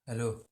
Halo,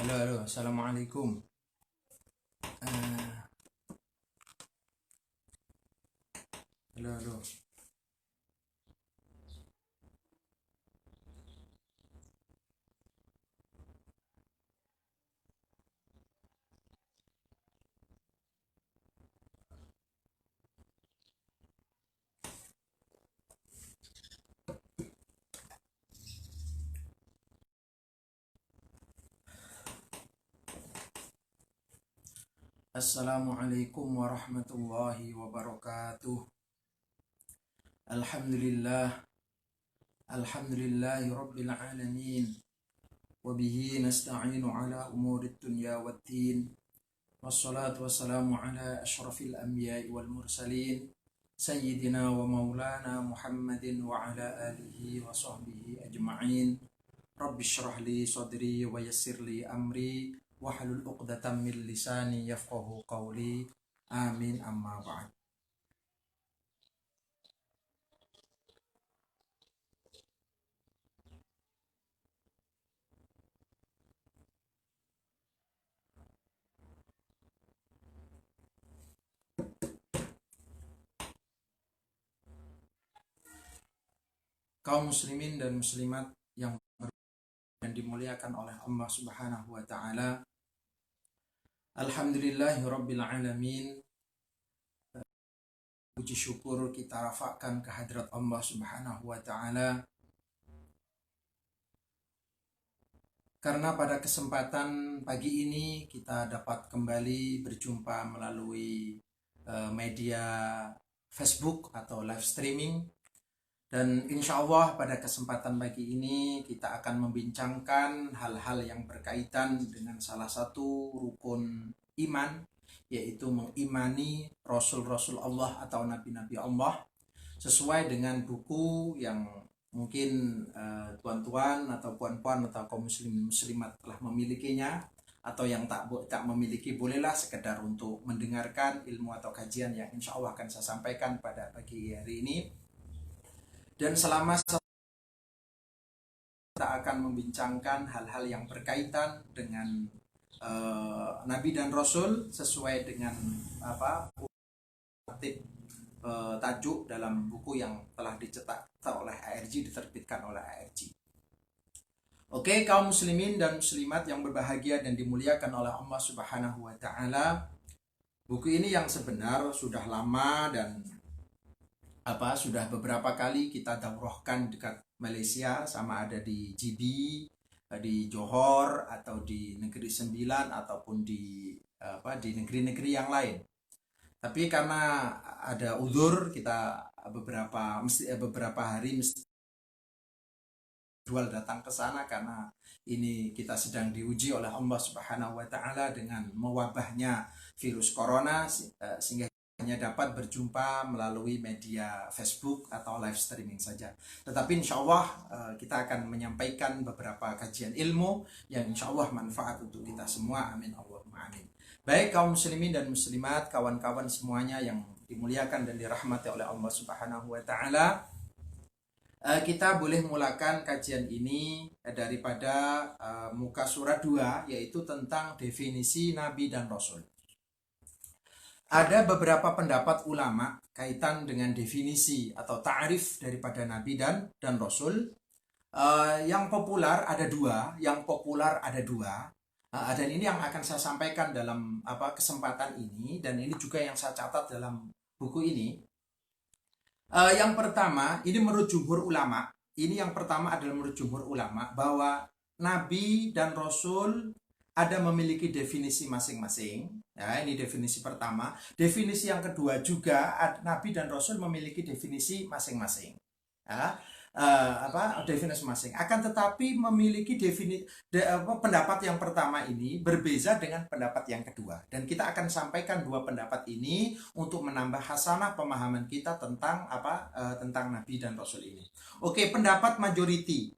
halo, assalamualaikum. Eh, halo. Assalamualaikum warahmatullahi wabarakatuh. Alhamdulillah, alhamdulillahi rabbil alamin. Wabihi nasta'inu ala umurid dunya waddin. Wassalatu wassalamu ala ashrafil anbiya'i wal mursalin. Sayyidina wa maulana Muhammadin wa ala alihi wa sahbihi ajma'in. Rabbi syrah li sadri wa yassir li amri wahlul 'uqdatam min lisani yafqahu qawli. Amin amma ba'd. Kaum muslimin dan muslimat yang dimuliakan oleh Allah Subhanahu wa taala. Alhamdulillahirabbil alamin. Puji syukur kita rafakkan kehadrat Allah Subhanahu wa taala karena pada kesempatan pagi ini kita dapat kembali berjumpa melalui media Facebook atau live streaming. Dan insya Allah pada kesempatan pagi ini kita akan membincangkan hal-hal yang berkaitan dengan salah satu rukun iman, yaitu mengimani Rasul-Rasul Allah atau Nabi-Nabi Allah sesuai dengan buku yang mungkin tuan-tuan atau puan-puan atau kaum muslimin muslimat telah memilikinya, atau yang tak memiliki bolehlah sekedar untuk mendengarkan ilmu atau kajian yang insya Allah akan saya sampaikan pada pagi hari ini. Dan selama kita akan membincangkan hal-hal yang berkaitan dengan Nabi dan Rasul sesuai dengan tajuk dalam buku yang telah dicetak oleh ARG, diterbitkan oleh ARG. Oke, kaum muslimin dan muslimat yang berbahagia dan dimuliakan oleh Allah Subhanahu wa taala. Buku ini yang sebenar sudah lama dan sudah beberapa kali kita daurahkan dekat Malaysia, sama ada di JB, di Johor, atau di Negeri Sembilan, ataupun di di negeri-negeri yang lain. Tapi karena ada uzur, kita beberapa hari mesti jual datang ke sana, karena ini kita sedang diuji oleh Allah Subhanahu wa taala dengan mewabahnya virus corona, sehingga hanya dapat berjumpa melalui media Facebook atau live streaming saja. Tetapi insya Allah kita akan menyampaikan beberapa kajian ilmu yang insya Allah manfaat untuk kita semua. Amin Allahumma amin. Baik kaum muslimin dan muslimat, kawan-kawan semuanya yang dimuliakan dan dirahmati oleh Allah Subhanahu wa taala, kita boleh mulakan kajian ini daripada muka surat 2, yaitu tentang definisi Nabi dan Rasul. Ada beberapa pendapat ulama kaitan dengan definisi atau ta'rif daripada Nabi dan Rasul. Yang populer ada dua. Dan ini yang akan saya sampaikan dalam kesempatan ini, dan ini juga yang saya catat dalam buku ini. Yang pertama, ini menurut jumhur ulama. Ini yang pertama adalah menurut jumhur ulama bahwa Nabi dan Rasul ada memiliki definisi masing-masing. Ya, ini definisi pertama. Definisi yang kedua juga, Nabi dan Rasul memiliki definisi masing-masing. Ya, definisi masing. Akan tetapi memiliki pendapat yang pertama ini berbeza dengan pendapat yang kedua. Dan kita akan sampaikan dua pendapat ini untuk menambah hasanah pemahaman kita tentang tentang Nabi dan Rasul ini. Oke, pendapat majority,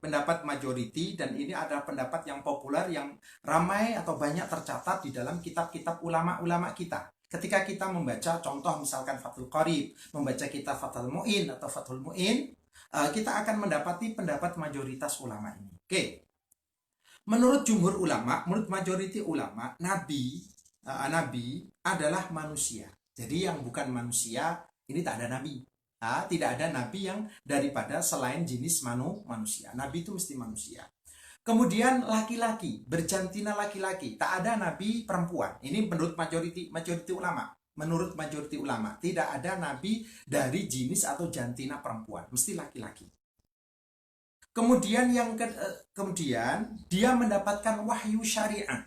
dan ini adalah pendapat yang populer yang ramai atau banyak tercatat di dalam kitab-kitab ulama-ulama kita. Ketika kita membaca contoh misalkan Fathul Qarib, membaca kitab Fathul Mu'in atau Fathul Mu'in, kita akan mendapati pendapat mayoritas ulama ini. Oke. Menurut jumhur ulama, menurut majority ulama, Nabi adalah manusia. Jadi yang bukan manusia ini tak ada Nabi. Tidak ada Nabi yang daripada selain jenis manusia. Nabi itu mesti manusia. Kemudian laki-laki, berjantina laki-laki, tak ada Nabi perempuan. Ini menurut majority ulama. Menurut majority ulama, tidak ada Nabi dari jenis atau jantina perempuan, mesti laki-laki. Kemudian kemudian dia mendapatkan wahyu syariat.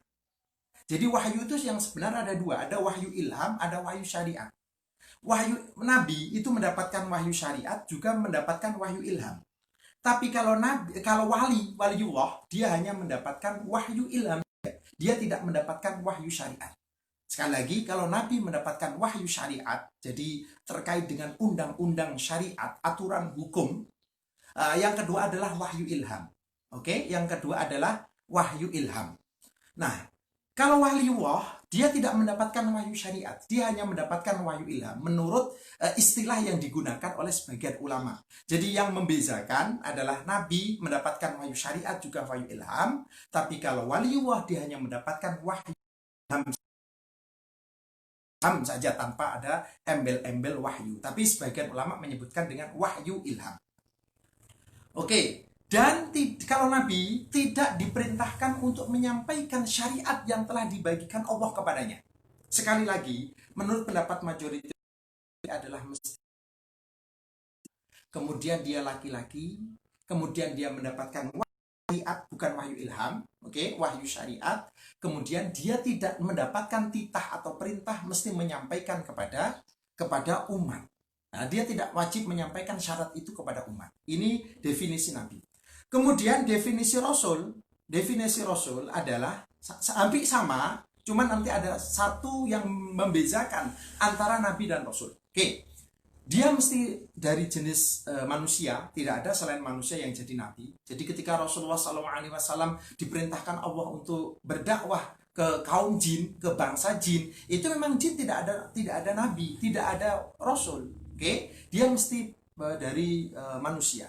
Jadi wahyu itu yang sebenarnya ada dua, ada wahyu ilham, ada wahyu syariat. Wahyu Nabi itu mendapatkan wahyu syariat, juga mendapatkan wahyu ilham. Tapi kalau waliullah, dia hanya mendapatkan wahyu ilham, dia tidak mendapatkan wahyu syariat. Sekali lagi, kalau Nabi mendapatkan wahyu syariat, jadi terkait dengan undang-undang syariat, aturan hukum. Yang kedua adalah wahyu ilham. Oke, yang kedua adalah wahyu ilham. Nah, kalau waliullah, dia tidak mendapatkan wahyu syariat, dia hanya mendapatkan wahyu ilham menurut istilah yang digunakan oleh sebagian ulama. Jadi yang membezakan adalah Nabi mendapatkan wahyu syariat juga wahyu ilham, tapi kalau waliullah dia hanya mendapatkan wahyu ilham saja tanpa ada embel-embel wahyu. Tapi sebagian ulama menyebutkan dengan wahyu ilham. Oke. Dan kalau Nabi tidak diperintahkan untuk menyampaikan syariat yang telah dibagikan Allah kepadanya. Sekali lagi, menurut pendapat majoriti adalah mesti. Kemudian dia laki-laki, kemudian dia mendapatkan wahyu syariat, bukan wahyu ilham, wahyu syariat. Kemudian dia tidak mendapatkan titah atau perintah mesti menyampaikan kepada umat. Nah, dia tidak wajib menyampaikan syarat itu kepada umat. Ini definisi Nabi. Kemudian definisi Rasul adalah hampir sama, cuman nanti ada satu yang membezakan antara Nabi dan Rasul. Oke, dia mesti dari jenis manusia, tidak ada selain manusia yang jadi Nabi. Jadi ketika Rasulullah SAW diperintahkan Allah untuk berdakwah ke kaum jin, ke bangsa jin, itu memang jin tidak ada Nabi, tidak ada Rasul. Oke, dia mesti dari manusia.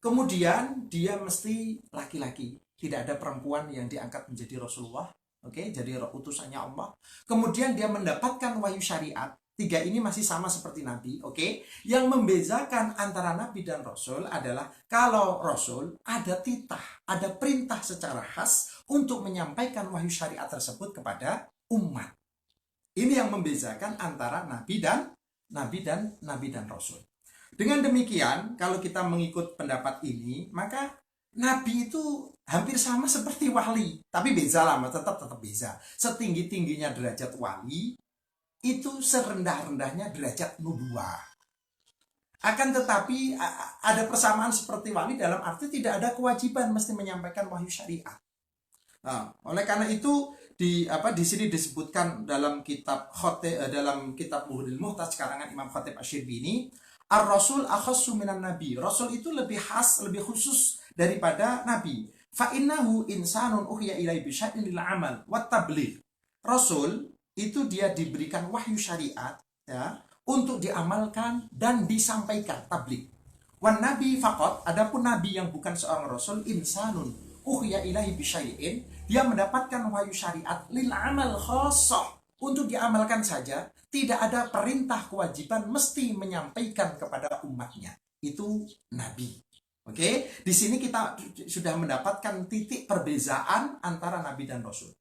Kemudian dia mesti laki-laki, tidak ada perempuan yang diangkat menjadi Rasulullah, jadi utusannya Allah. Kemudian dia mendapatkan wahyu syariat. Tiga ini masih sama seperti Nabi, Yang membedakan antara Nabi dan Rasul adalah kalau Rasul ada titah, ada perintah secara khas untuk menyampaikan wahyu syariat tersebut kepada umat. Ini yang membedakan antara Nabi dan Rasul. Dengan demikian, kalau kita mengikut pendapat ini, maka Nabi itu hampir sama seperti wali, tapi beda lah, tetap tetap beda. Setinggi-tingginya derajat wali, itu serendah-rendahnya derajat nubuah. Akan tetapi ada persamaan seperti wali dalam arti tidak ada kewajiban mesti menyampaikan wahyu syariat. Nah, oleh karena itu di sini disebutkan dalam kitab dalam kitab Muhdil Muhtaj karangan Imam Khatib Asy-Syirbini, Ar-Rasul akhassu minan nabi. Rasul itu lebih khas, lebih khusus daripada nabi. Fa innahu insanun uhiya ilaihi bi syai'in lil amal wat tabligh. Rasul itu dia diberikan wahyu syariat, ya, untuk diamalkan dan disampaikan, tabligh. Wan nabi faqat, adapun nabi yang bukan seorang rasul, insanun uhiya ilahi bisyai'in, dia mendapatkan wahyu syariat lil amal khassah, untuk diamalkan saja, tidak ada perintah kewajiban mesti menyampaikan kepada umatnya. Itu nabi. Oke, di sini kita sudah mendapatkan titik perbedaan antara nabi dan rasul.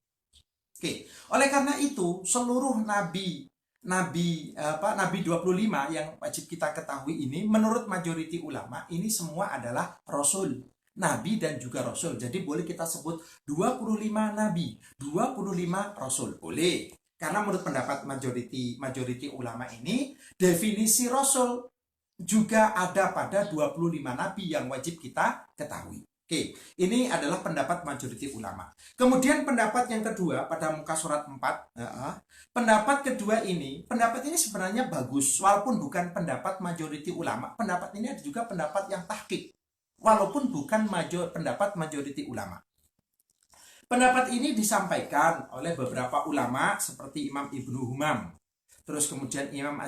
Oke, oleh karena itu seluruh nabi 25 yang wajib kita ketahui ini, menurut majoriti ulama ini semua adalah rasul, nabi dan juga rasul. Jadi boleh kita sebut 25 nabi, 25 rasul. Boleh. Karena menurut pendapat majoriti ulama ini, definisi rasul juga ada pada 25 nabi yang wajib kita ketahui. Oke, ini adalah pendapat majoriti ulama. Kemudian pendapat yang kedua pada muka surat 4, pendapat ini sebenarnya bagus, walaupun bukan pendapat majoriti ulama. Pendapat ini ada juga pendapat yang tahqiq, walaupun bukan pendapat majoriti ulama. Pendapat ini disampaikan oleh beberapa ulama seperti Imam Ibnu Humam, terus kemudian Imam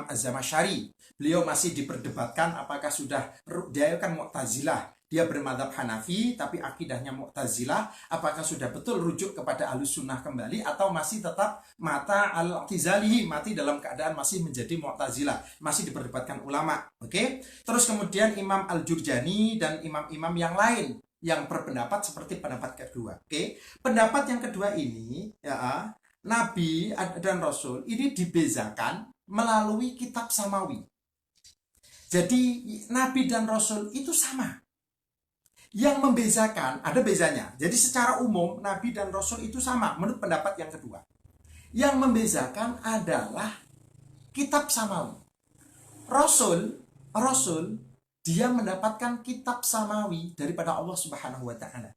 Az-Zamakhsyari. Beliau masih diperdebatkan apakah sudah, dia kan Mu'tazilah, dia bermadzhab Hanafi tapi akidahnya Mu'tazilah, apakah sudah betul rujuk kepada Ahlus Sunnah kembali atau masih tetap mata al-i'tizali, mati dalam keadaan masih menjadi Mu'tazilah, masih diperdebatkan ulama. Oke. Terus kemudian Imam Al-Jurjani dan imam-imam yang lain yang berpendapat seperti pendapat kedua. Oke. Pendapat yang kedua ini, ya, nabi dan rasul ini dibezakan melalui kitab samawi. Jadi nabi dan rasul itu sama. Yang membezakan, ada bezanya. Jadi secara umum nabi dan rasul itu sama menurut pendapat yang kedua. Yang membezakan adalah kitab samawi. Rasul dia mendapatkan kitab samawi daripada Allah Subhanahu wa taala.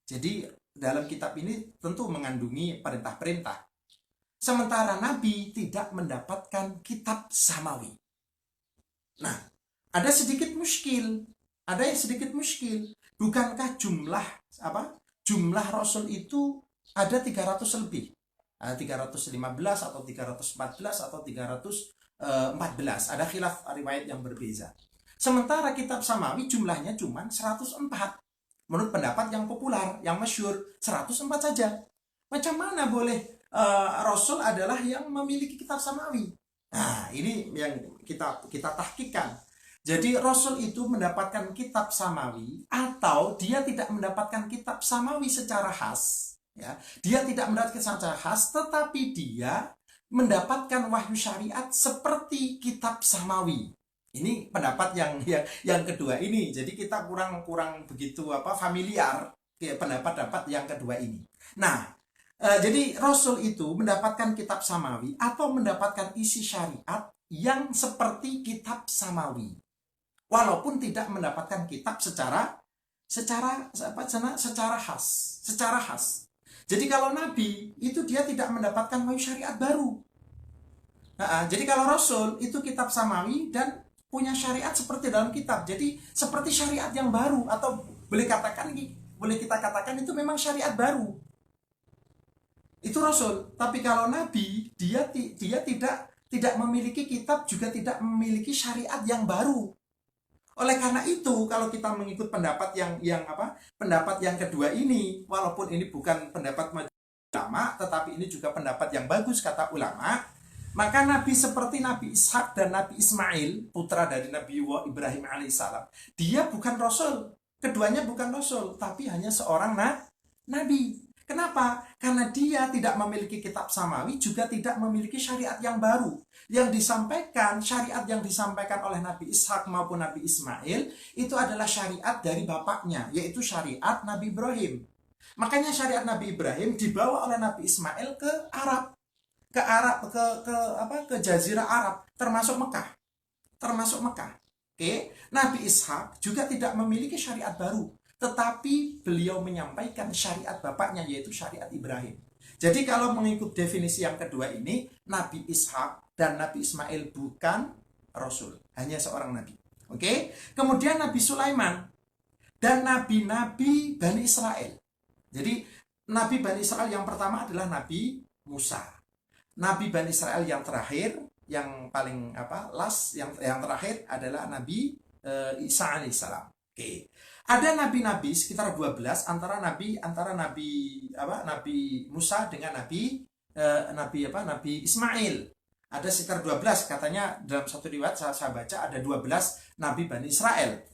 Jadi dalam kitab ini tentu mengandungi perintah-perintah. Sementara nabi tidak mendapatkan kitab samawi. Nah, ada sedikit muskil. Bukankah jumlah rasul itu ada 300 lebih? 315 atau 314 atau 314. Ada khilaf riwayat yang berbeza. Sementara kitab samawi jumlahnya cuma 104. Menurut pendapat yang populer, yang masyhur, 104 saja. Macam mana boleh rasul adalah yang memiliki kitab samawi? Nah, ini yang kita tahqiqkan. Jadi rasul itu mendapatkan kitab samawi atau dia tidak mendapatkan kitab samawi secara khas, ya. Dia tidak mendapatkan secara khas, tetapi dia mendapatkan wahyu syariat seperti kitab samawi. Ini pendapat yang kedua ini. Jadi kita kurang begitu familiar pendapat yang kedua ini. Nah, jadi rasul itu mendapatkan kitab samawi atau mendapatkan isi syariat yang seperti kitab samawi, walaupun tidak mendapatkan kitab secara khas. Jadi kalau nabi itu dia tidak mendapatkan wahyu syariat baru. Jadi kalau rasul itu kitab samawi dan punya syariat seperti dalam kitab. Jadi seperti syariat yang baru, atau boleh kita katakan itu memang syariat baru. Itu rasul. Tapi kalau nabi dia tidak memiliki kitab, juga tidak memiliki syariat yang baru. Oleh karena itu, kalau kita mengikut pendapat pendapat yang kedua ini, walaupun ini bukan pendapat ulama, tetapi ini juga pendapat yang bagus kata ulama, maka nabi seperti Nabi Ishak dan Nabi Ismail, putra dari Nabi Ibrahim alaihissalam, dia bukan rasul. Keduanya bukan rasul, tapi hanya seorang nabi. Kenapa? Karena dia tidak memiliki kitab samawi, juga tidak memiliki syariat yang baru. Yang disampaikan, syariat yang disampaikan oleh Nabi Ishak maupun Nabi Ismail, itu adalah syariat dari bapaknya, yaitu syariat Nabi Ibrahim. Makanya syariat Nabi Ibrahim dibawa oleh Nabi Ismail ke Arab, ke Jazirah Arab, termasuk Mekah. Oke, Nabi Ishak juga tidak memiliki syariat baru, tetapi beliau menyampaikan syariat bapaknya, yaitu syariat Ibrahim. Jadi kalau mengikut definisi yang kedua ini, Nabi Ishak dan Nabi Ismail bukan Rasul, hanya seorang Nabi. Oke, kemudian Nabi Sulaiman dan Nabi-Nabi Bani Israel. Jadi Nabi Bani Israel yang pertama adalah Nabi Musa. Nabi Bani Israel yang terakhir, yang paling yang terakhir adalah Nabi Isa alaihissalam. Oke. Ada nabi-nabi sekitar 12 antara Nabi Musa dengan Nabi Ismail. Ada sekitar 12, katanya dalam satu riwayat saya baca ada 12 nabi Bani Israel.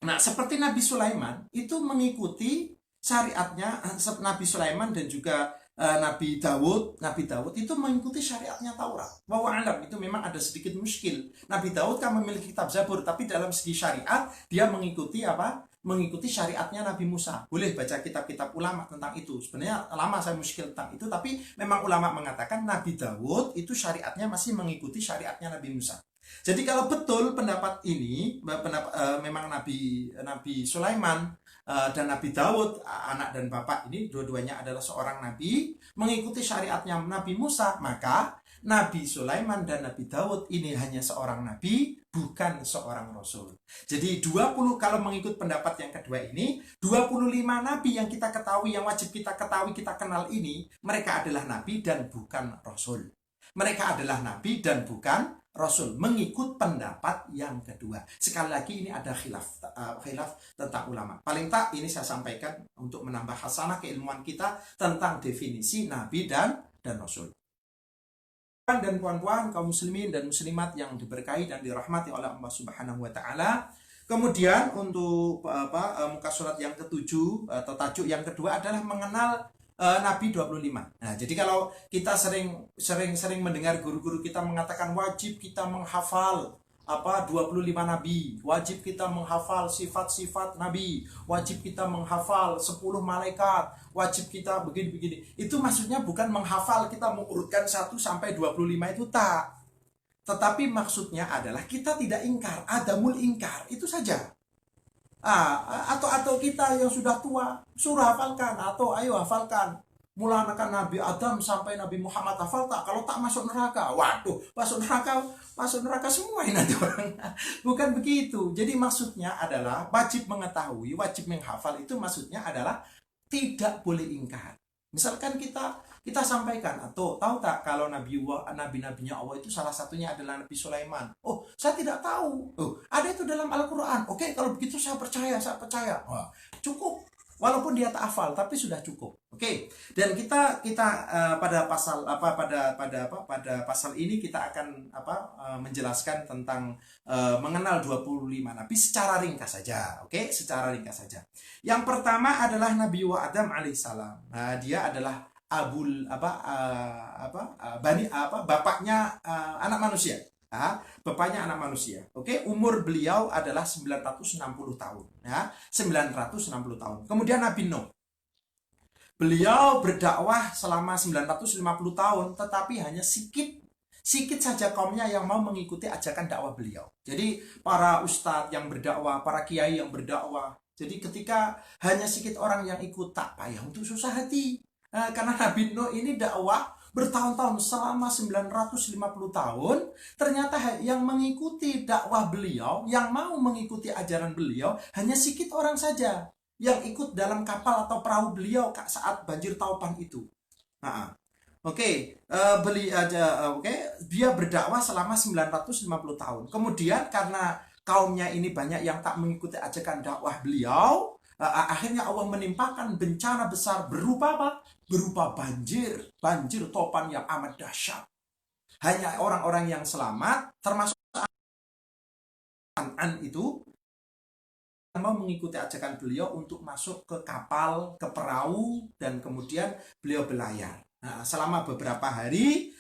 Nah, seperti Nabi Sulaiman itu mengikuti syariatnya Nabi Sulaiman, dan juga Nabi Dawud itu mengikuti syariatnya Taurat. Wa alam, itu memang ada sedikit muskil. Nabi Dawud kan memiliki kitab Zabur, tapi dalam segi syariat dia mengikuti syariatnya Nabi Musa. Boleh baca kitab-kitab ulama tentang itu. Sebenarnya lama saya muskil tentang itu, tapi memang ulama mengatakan Nabi Dawud itu syariatnya masih mengikuti syariatnya Nabi Musa. Jadi kalau betul pendapat ini, memang Nabi Sulaiman dan Nabi Daud, anak dan bapak ini dua-duanya adalah seorang nabi, mengikuti syariatnya Nabi Musa, maka Nabi Sulaiman dan Nabi Daud ini hanya seorang nabi, bukan seorang rasul. Jadi 20, kalau mengikut pendapat yang kedua ini, 25 nabi yang kita ketahui, yang wajib kita ketahui, kita kenal ini, mereka adalah nabi dan bukan rasul. Mereka adalah nabi dan bukan Rasul, mengikut pendapat yang kedua. Sekali lagi ini ada khilaf tentang ulama. Paling tak ini saya sampaikan untuk menambah hasanah keilmuan kita tentang definisi nabi dan Rasul. Dan puan-puan kaum muslimin dan muslimat yang diberkahi dan dirahmati oleh Allah Subhanahu wa taala. Kemudian untuk muka surat yang ketujuh atau tajuk yang kedua adalah mengenal Nabi 25. Nah, jadi kalau kita sering mendengar guru-guru kita mengatakan wajib kita menghafal 25 nabi, wajib kita menghafal sifat-sifat nabi, wajib kita menghafal 10 malaikat, wajib kita begini-begini. Itu maksudnya bukan menghafal kita mengurutkan 1 sampai 25 itu tak. Tetapi maksudnya adalah kita tidak ingkar, adamul ingkar, itu saja. Atau kita yang sudah tua suruh hafalkan, atau ayo hafalkan mulai akan Nabi Adam sampai Nabi Muhammad, hafal tak? Kalau tak masuk neraka. Waduh, masuk neraka semua ini nanti orang. Bukan begitu. Jadi maksudnya adalah wajib mengetahui, wajib menghafal, itu maksudnya adalah tidak boleh ingkar. Misalkan kita sampaikan, atau tahu tak kalau nabi-nabinya Allah itu salah satunya adalah Nabi Sulaiman. Oh, saya tidak tahu. Oh, ada itu dalam Al-Qur'an. Oke, kalau begitu saya percaya. Wah, cukup. Walaupun dia tak hafal, tapi sudah cukup. Oke. Dan kita pada pasal ini kita akan menjelaskan tentang mengenal 25 nabi secara ringkas saja. Oke, secara ringkas saja. Yang pertama adalah Nabi Adam alaihissalam. Nah, dia adalah bapaknya anak manusia. Bapaknya anak manusia. Oke, umur beliau adalah 960 tahun, ya. 960 tahun. Kemudian Nabi Nuh. Beliau berdakwah selama 950 tahun, tetapi hanya sedikit saja kaumnya yang mau mengikuti ajakan dakwah beliau. Jadi para ustadz yang berdakwah, para kiai yang berdakwah. Jadi ketika hanya sedikit orang yang ikut, tak payah untuk susah hati. Karena Nabi Nuh ini dakwah bertahun-tahun, selama 950 tahun, ternyata yang mengikuti dakwah beliau, yang mau mengikuti ajaran beliau, hanya sedikit orang saja yang ikut dalam kapal atau perahu beliau saat banjir Taupan itu. Dia berdakwah selama 950 tahun. Kemudian karena kaumnya ini banyak yang tak mengikuti ajakan dakwah beliau, akhirnya Allah menimpakan bencana besar berupa apa? Berupa banjir Topan yang amat dahsyat. Hanya orang-orang yang selamat, termasuk An itu, mau mengikuti ajakan beliau untuk masuk ke kapal, ke perahu, dan kemudian beliau berlayar. Nah, selama beberapa hari,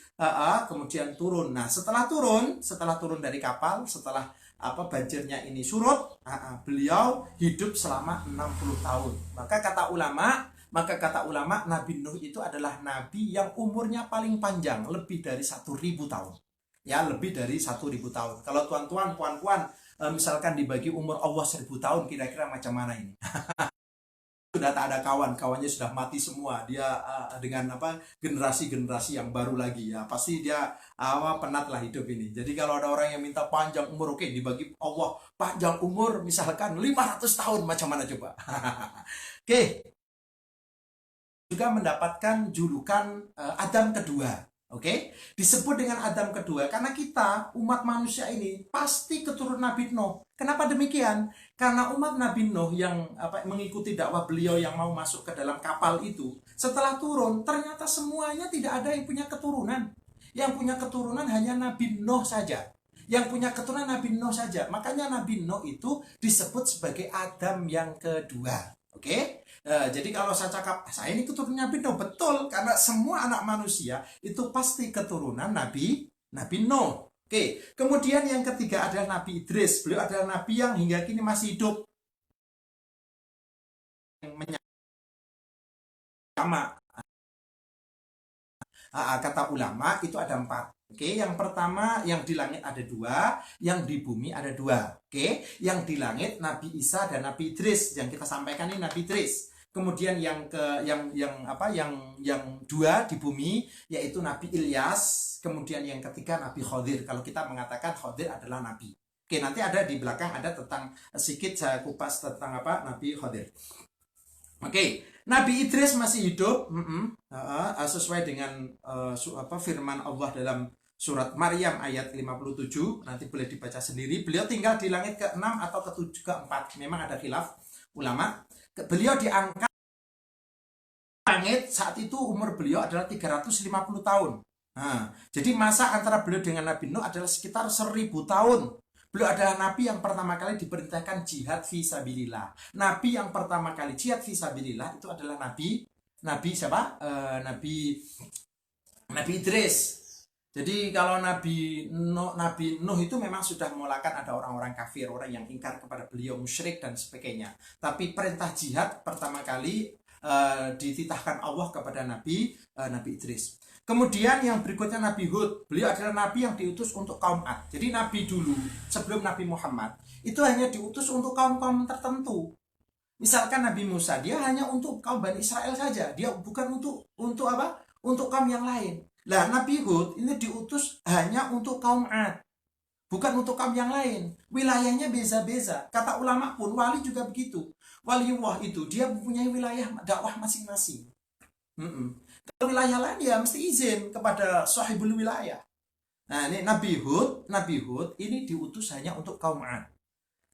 kemudian turun. Nah, setelah turun dari kapal, setelah banjirnya ini surut, beliau hidup selama 60 tahun. Maka kata ulama, Nabi Nuh itu adalah nabi yang umurnya paling panjang, lebih dari 1.000 tahun. Ya, lebih dari 1.000 tahun. Kalau tuan-tuan, puan-puan, misalkan dibagi umur Allah 1.000 tahun, kira-kira macam mana ini? Sudah tak ada kawannya sudah mati semua. Dia dengan generasi-generasi yang baru lagi, ya pasti dia penat lah hidup ini. Jadi kalau ada orang yang minta panjang umur, oke, dibagi Allah panjang umur misalkan 500 tahun, macam mana coba? Oke. Juga mendapatkan julukan Adam kedua. Oke, disebut dengan Adam kedua karena kita umat manusia ini pasti keturunan Nabi Nuh. Kenapa demikian? Karena umat Nabi Nuh yang mengikuti dakwah beliau yang mau masuk ke dalam kapal itu, setelah turun ternyata semuanya tidak ada yang punya keturunan. Yang punya keturunan hanya Nabi Nuh saja. Yang punya keturunan Nabi Nuh saja. Makanya Nabi Nuh itu disebut sebagai Adam yang kedua. Oke? Jadi kalau saya cakap, saya ini keturunan Nabi Nuh, betul, karena semua anak manusia itu pasti keturunan Nabi Nuh. Oke, kemudian yang ketiga adalah Nabi Idris. Beliau adalah Nabi yang hingga kini masih hidup. Kata ulama itu ada 4. Oke, yang pertama yang di langit ada 2, yang di bumi ada 2. Oke, yang di langit Nabi Isa dan Nabi Idris, yang kita sampaikan ini Nabi Idris. Kemudian yang 2 di bumi yaitu Nabi Ilyas, kemudian yang ketiga Nabi Khodir. Kalau kita mengatakan Khodir adalah nabi. Oke, nanti ada di belakang ada tentang sedikit saya kupas tentang Nabi Khodir. Oke, Nabi Idris masih hidup, sesuai dengan firman Allah dalam surat Maryam ayat 57, nanti boleh dibaca sendiri. Beliau tinggal di langit ke-6 atau ke-7, ke-4, memang ada khilaf ulama. Beliau diangkat langit saat itu umur beliau adalah 350 tahun. Nah, jadi masa antara beliau dengan Nabi Nuh adalah sekitar 1.000 tahun. Beliau adalah nabi yang pertama kali diperintahkan jihad fisabilillah. Nabi yang pertama kali jihad fisabilillah itu adalah nabi siapa? Nabi Idris. Jadi kalau Nabi Nuh itu memang sudah memulakan ada orang-orang kafir, orang yang ingkar kepada beliau, musyrik dan sebagainya. Tapi perintah jihad pertama kali dititahkan Allah kepada Nabi Idris. Kemudian yang berikutnya Nabi Hud. Beliau adalah nabi yang diutus untuk kaum Ad. Jadi nabi dulu sebelum Nabi Muhammad itu hanya diutus untuk kaum-kaum tertentu. Misalkan Nabi Musa, dia hanya untuk kaum Bani Israel saja. Dia bukan untuk apa? Untuk kaum yang lain. Nah, Nabi Hud ini diutus hanya untuk kaum Ad, bukan untuk kaum yang lain. Wilayahnya beza-beza. Kata ulama pun, wali juga begitu. Waliullah itu dia mempunyai wilayah dakwah masing-masing. Kalau wilayah lain ya mesti izin kepada sahibul wilayah. Nah, ini Nabi Hud ini diutus hanya untuk kaum Ad.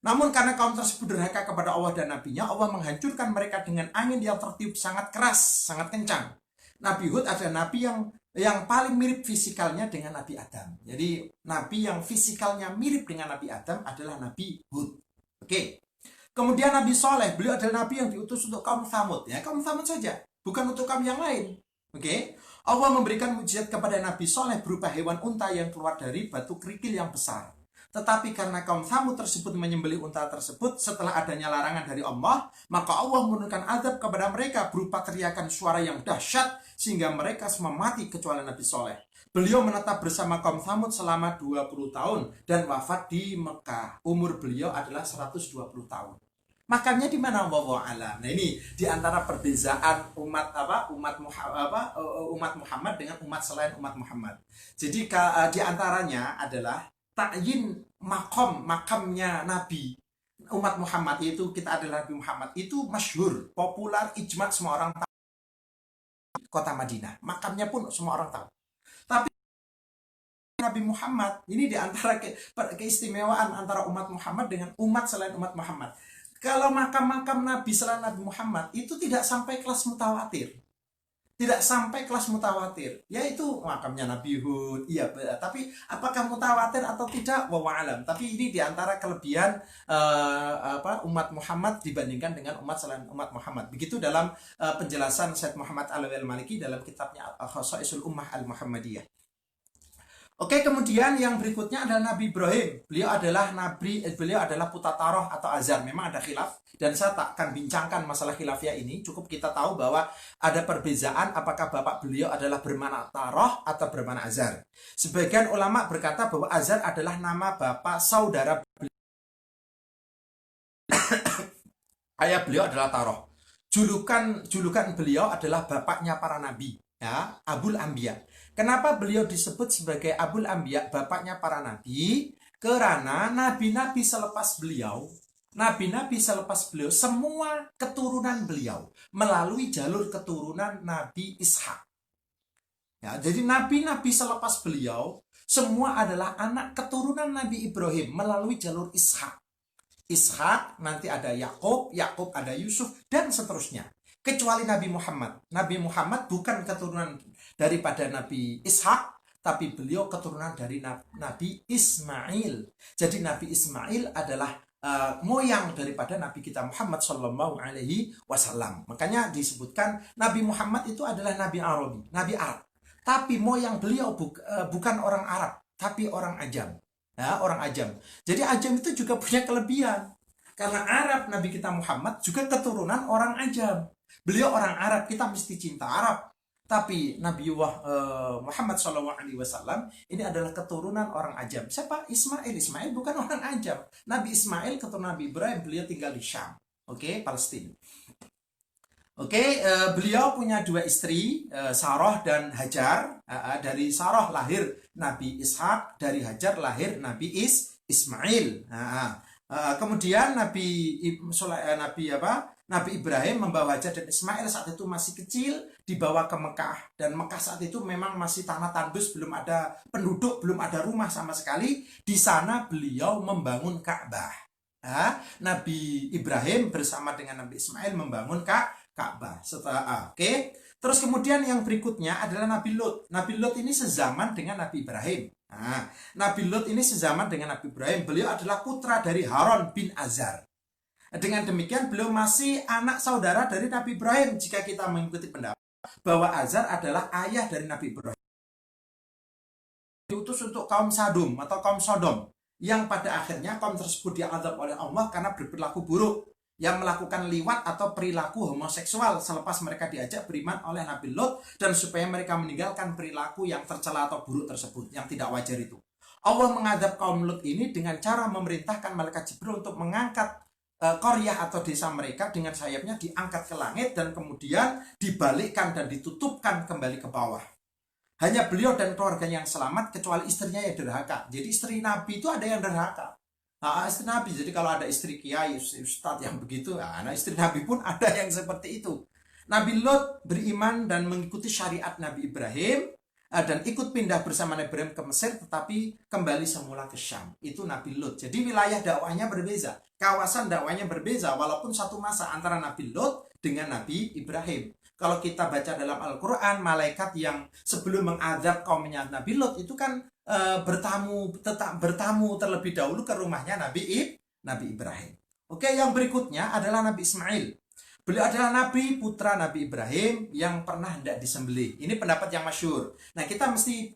Namun karena kaum tersebut durhaka kepada Allah dan Nabi-Nya, Allah menghancurkan mereka dengan angin yang tertiup sangat keras, sangat kencang. Nabi Hud adalah nabi yang paling mirip fisikalnya dengan Nabi Adam. Jadi nabi yang fisikalnya mirip dengan Nabi Adam adalah Nabi Hud. Oke. Kemudian Nabi Soleh, beliau adalah nabi yang diutus untuk kaum Thamud. Ya, kaum Thamud saja, bukan untuk kaum yang lain. Oke. Allah memberikan mukjizat kepada Nabi Soleh berupa hewan unta yang keluar dari batu kerikil yang besar. Tetapi karena kaum Thamud tersebut menyembelih unta tersebut setelah adanya larangan dari Allah, maka Allah menurunkan azab kepada mereka berupa teriakan suara yang dahsyat sehingga mereka semua mati kecuali Nabi Soleh. Beliau menetap bersama kaum Thamud selama 20 tahun dan wafat di Mekah. Umur beliau adalah 120 tahun. Makamnya di mana? Wallahu a'lam. Nah, ini di antara perbedaan umat Muhammad dengan umat selain umat Muhammad. Jadi di antaranya adalah ta'yin makamnya Nabi umat Muhammad, yaitu kita adalah Nabi Muhammad, itu masyhur, populer, ijma, semua orang tahu. Kota Madinah, makamnya pun semua orang tahu. Tapi Nabi Muhammad ini di antara keistimewaan antara umat Muhammad dengan umat selain umat Muhammad. Kalau makam-makam Nabi selain Nabi Muhammad itu tidak sampai kelas mutawatir. tidak sampai kelas mutawatir, yaitu makamnya Nabi Hud, iya, tapi apakah mutawatir atau tidak, wallahu alam. Tapi ini diantara kelebihan umat Muhammad dibandingkan dengan umat selain umat Muhammad. Begitu dalam penjelasan Syed Muhammad Alawi Al-Maliki dalam kitabnya Khosaisul Ummah Al-Muhammadiyah. Oke, kemudian yang berikutnya adalah Nabi Ibrahim. Beliau adalah putra Taroh atau Azar. Memang ada khilaf, dan saya tak akan bincangkan masalah khilafiyah ini. Cukup kita tahu bahwa ada perbedaan apakah bapak beliau adalah bermana Taroh atau bermana Azar. Sebagian ulama berkata bahwa Azar adalah nama bapak saudara beliau. Ayah beliau adalah Taroh. Julukan beliau adalah bapaknya para nabi, ya, Abul Anbiya. Kenapa beliau disebut sebagai Abul Anbiya, bapaknya para nabi? Karena nabi-nabi selepas beliau, semua keturunan beliau melalui jalur keturunan Nabi Ishak. Ya, jadi nabi-nabi selepas beliau semua adalah anak keturunan Nabi Ibrahim melalui jalur Ishak. Ishak, nanti ada Yakub ada Yusuf, dan seterusnya. Kecuali Nabi Muhammad. Nabi Muhammad bukan keturunan daripada Nabi Ishak, tapi beliau keturunan dari Nabi Ismail. Jadi Nabi Ismail adalah moyang daripada Nabi kita Muhammad Shallallahu Alaihi Wasallam. Makanya disebutkan Nabi Muhammad itu adalah Nabi Arabi, Nabi Arab. Tapi moyang beliau bukan orang Arab, tapi orang Ajam. Ya, orang Ajam. Jadi Ajam itu juga punya kelebihan. Karena Arab, Nabi kita Muhammad juga keturunan orang Ajam. Beliau orang Arab, kita mesti cinta Arab. Tapi Nabi Muhammad SAW ini adalah keturunan orang Ajam. Siapa? Ismail. Ismail bukan orang Ajam. Nabi Ismail keturunan Nabi Ibrahim, beliau tinggal di Syam. Oke, Palestina. Oke, beliau punya dua istri, Sarah dan Hajar. Dari Sarah lahir Nabi Ishak, dari Hajar lahir Nabi Ismail. Kemudian Nabi Ibrahim membawa Hajar dan Ismail saat itu masih kecil, dibawa ke Mekah. Dan Mekah saat itu memang masih tanah tandus, belum ada penduduk, belum ada rumah sama sekali. Di sana beliau membangun Ka'bah. Nabi Ibrahim bersama dengan Nabi Ismail membangun Ka'bah. Oke. Terus kemudian yang berikutnya adalah Nabi Lut. Nabi Lut ini sezaman dengan Nabi Ibrahim. Nabi Lut ini sezaman dengan Nabi Ibrahim. Beliau adalah putra dari Harun bin Azar. Dengan demikian beliau masih anak saudara dari Nabi Ibrahim jika kita mengikuti pendapat bahwa Azar adalah ayah dari Nabi Ibrahim. Diutus untuk kaum Sadum atau kaum Sodom, yang pada akhirnya kaum tersebut diazab oleh Allah karena berperilaku buruk, yang melakukan liwat atau perilaku homoseksual selepas mereka diajak beriman oleh Nabi Lot, dan supaya mereka meninggalkan perilaku yang tercela atau buruk tersebut, yang tidak wajar itu. Allah mengadab kaum Lot ini dengan cara memerintahkan malaikat Jibril untuk mengangkat qaryah atau desa mereka dengan sayapnya diangkat ke langit dan kemudian dibalikkan dan ditutupkan kembali ke bawah. Hanya beliau dan keluarganya yang selamat kecuali istrinya yang derhaka. Jadi istri Nabi itu ada yang derhaka. Istri Nabi, jadi kalau ada istri kiai, ustadz yang begitu, istri Nabi pun ada yang seperti itu. Nabi Lot beriman dan mengikuti syariat Nabi Ibrahim dan ikut pindah bersama Nabi Ibrahim ke Mesir, tetapi kembali semula ke Syam. Itu Nabi Lot. Jadi wilayah dakwahnya berbeda, kawasan dakwahnya berbeda, walaupun satu masa antara Nabi Lot dengan Nabi Ibrahim. Kalau kita baca dalam Al-Quran, malaikat yang sebelum mengadab kaumnya Nabi Lot itu kan bertamu terlebih dahulu ke rumahnya Nabi Ibrahim. Oke, yang berikutnya adalah Nabi Ismail. Beliau adalah nabi putra Nabi Ibrahim yang pernah hendak disembelih. Ini pendapat yang masyhur. Nah, kita mesti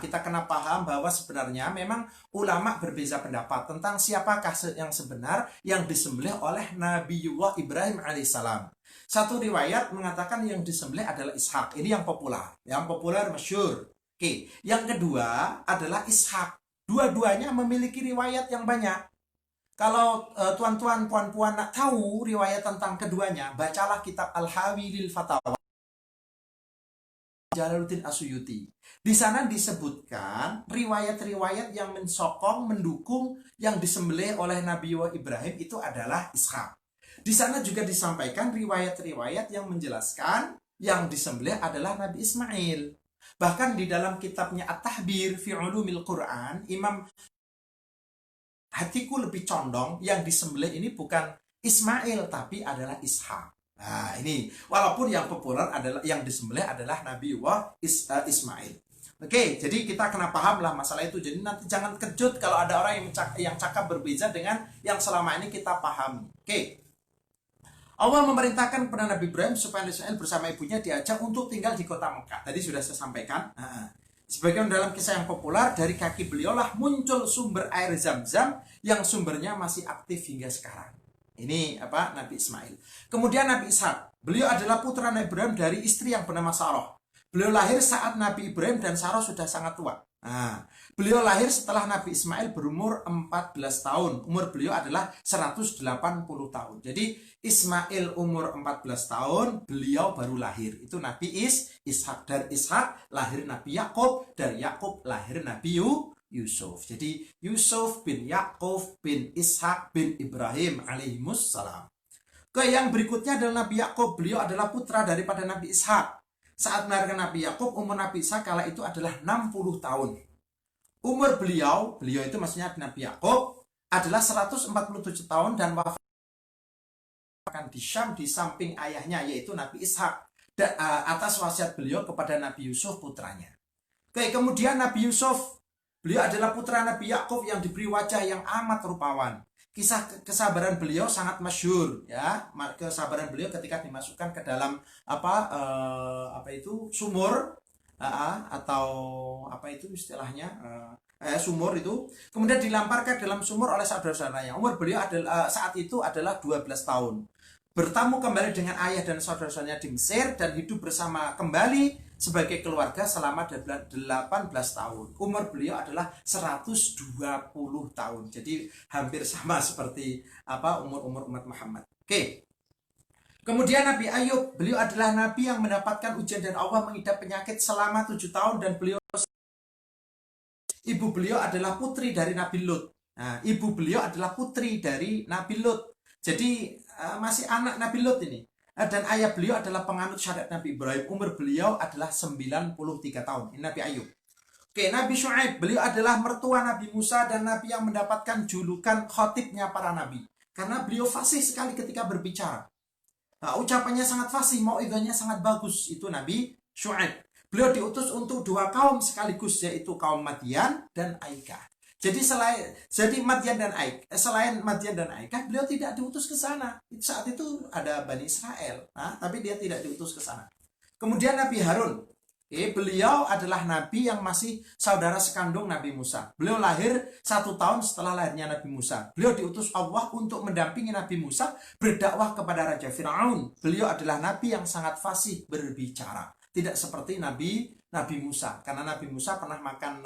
kita kena paham bahwa sebenarnya memang ulama berbeza pendapat tentang siapakah yang sebenar yang disembelih oleh Nabiullah Ibrahim alaihissalam. Satu riwayat mengatakan yang disembelih adalah Ishak. Ini yang populer masyhur. Oke, yang kedua adalah Ishak. Dua-duanya memiliki riwayat yang banyak. Kalau tuan-tuan, puan-puan nak tahu riwayat tentang keduanya, bacalah kitab Al-Hawi lil Fatawa Jalaluddin As-Suyuti. Di sana disebutkan riwayat-riwayat yang mendukung yang disembelih oleh Nabi Ibrahim itu adalah Ishak. Di sana juga disampaikan riwayat-riwayat yang menjelaskan yang disembelih adalah Nabi Ismail. Bahkan di dalam kitabnya At-Tahbir fi Ulumil Quran, Imam hatiku lebih condong yang disembelih ini bukan Ismail tapi adalah Ishak. Nah, ini walaupun yang populer adalah yang disembelih adalah Nabi Ismail. Oke, jadi kita kena paham lah masalah itu. Jadi nanti jangan kejut kalau ada orang yang cakap berbeda dengan yang selama ini kita pahami. Oke. Allah memerintahkan kepada Nabi Ibrahim supaya Ismail bersama ibunya diajak untuk tinggal di kota Mekah. Tadi sudah saya sampaikan. Sebagian dalam kisah yang populer, dari kaki beliau lah muncul sumber air Zam-Zam yang sumbernya masih aktif hingga sekarang. Ini apa? Nabi Ismail. Kemudian Nabi Ishak. Beliau adalah putra Nabi Ibrahim dari istri yang bernama Sarah. Beliau lahir saat Nabi Ibrahim dan Sarah sudah sangat tua. Nah, beliau lahir setelah Nabi Ismail berumur 14 tahun. Umur beliau adalah 180 tahun. Jadi Ismail umur 14 tahun, beliau baru lahir. Itu Nabi Ishak. Dari Ishak lahir Nabi Yakub, dari Yakub lahir Nabi Yusuf. Jadi Yusuf bin Yakub bin Ishak bin Ibrahim alaihimussalam. Yang berikutnya adalah Nabi Yakub. Beliau adalah putra daripada Nabi Ishak. Saat melahirkan Nabi Yakub, umur Nabi Ishak kala itu adalah 60 tahun. Umur beliau itu maksudnya Nabi Yakub adalah 147 tahun dan wafat di Syam di samping ayahnya yaitu Nabi Ishak atas wasiat beliau kepada Nabi Yusuf putranya. Oke, kemudian Nabi Yusuf, beliau adalah putra Nabi Yakub yang diberi wajah yang amat rupawan. Kisah kesabaran beliau sangat masyhur ya. Kesabaran beliau ketika dimasukkan ke dalam sumur atau apa itu istilahnya sumur itu, kemudian dilamparkan dalam sumur oleh saudara-saudaranya. Umur beliau adalah saat itu adalah 12 tahun. Bertamu kembali dengan ayah dan saudara-saudaranya di Mesir dan hidup bersama kembali sebagai keluarga selama 18 tahun. Umur beliau adalah 120 tahun. Jadi hampir sama seperti umur umat Muhammad. Oke. Kemudian Nabi Ayub, beliau adalah nabi yang mendapatkan ujian dan Allah mengidap penyakit selama 7 tahun dan ibu beliau adalah putri dari Nabi Lut. Nah, ibu beliau adalah putri dari Nabi Lut. Jadi masih anak Nabi Lut ini. Dan ayah beliau adalah penganut syariat Nabi Ibrahim. Umur beliau adalah 93 tahun. Ini Nabi Ayub. Oke, Nabi Syuaib. Beliau adalah mertua Nabi Musa dan Nabi yang mendapatkan julukan khotibnya para Nabi. Karena beliau fasih sekali ketika berbicara. Nah, ucapannya sangat fasih, mauidhahnya sangat bagus. Itu Nabi Syuaib. Beliau diutus untuk 2 kaum sekaligus, yaitu kaum Madian dan Aikah. Jadi selain Madian dan Aikah, beliau tidak diutus ke sana. Saat itu ada Bani Israel, tapi dia tidak diutus ke sana. Kemudian Nabi Harun, beliau adalah nabi yang masih saudara sekandung Nabi Musa. Beliau lahir 1 tahun setelah lahirnya Nabi Musa. Beliau diutus Allah untuk mendampingi Nabi Musa berdakwah kepada Raja Fir'aun. Beliau adalah nabi yang sangat fasih berbicara. Tidak seperti Nabi Musa, karena Nabi Musa pernah makan